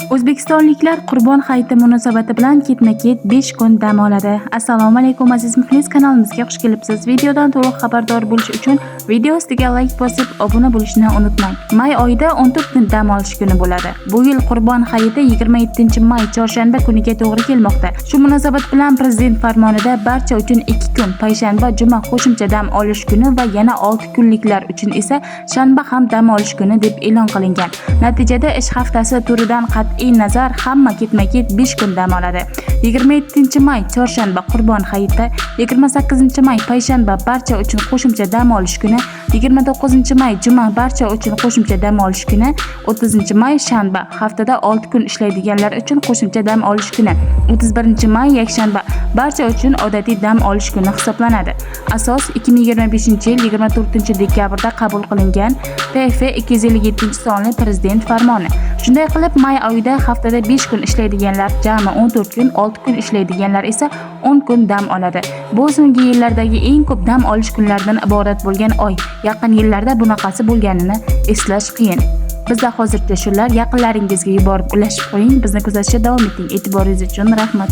O'zbekistonliklar Qurbon hayiti munosabati bilan ketma-ket 5 kun dam oladi. Assalomu alaykum aziz muxlis, kanalimizga xush kelibsiz. Videodan to'liq xabardor bo'lish uchun video ostiga like bosib, obuna bo'lishni unutmang. May oyida 14 kun dam olish kuni bo'ladi. Bu yil Qurbon hayiti 27-may chorshanba kuniga to'g'ri kelmoqda. Shu munosabat bilan prezident farmonida barcha uchun 2 kun, payshanba, juma qo'shimcha dam olish kuni va yana 6 kunliklar uchun esa shanba ham dam olish kuni deb e'lon qilingan. Natijada ish haftasi turidan qat'iy nazar hamma ketma-ket 5 kun dam oladi. 27-may chorshanba Qurbon hayiti, 28-may payshanba barcha uchun qo'shimcha dam olish kuni, 29-may juma barcha uchun qo'shimcha dam olish kuni, 30-may shanba haftada 6 kun ishlaydiganlar uchun qo'shimcha dam olish kuni, 31-may yakshanba barcha uchun odatiy dam olish kuni hisoblanadi. Asos 2025-yil 24-dekabrda qabul qilingan TF 257-sonli prezident farmoni. Shunday qilib, may oyida haftada 5 kun ishlaydiganlar jami 14 kun, 6 kun ishlaydiganlar esa 10 kun dam oladi. Bu so'nggi yillardagi eng ko'p dam olish kunlaridan iborat bo'lgan oy. Yaqin yillarda bunaqasi bo'lganini eslash qiyin. Bizda hozircha shular, yaqinlaringizga yuborib ulashib qo'ying. Bizni kuzatishda davom eting. E'tiboringiz uchun rahmat.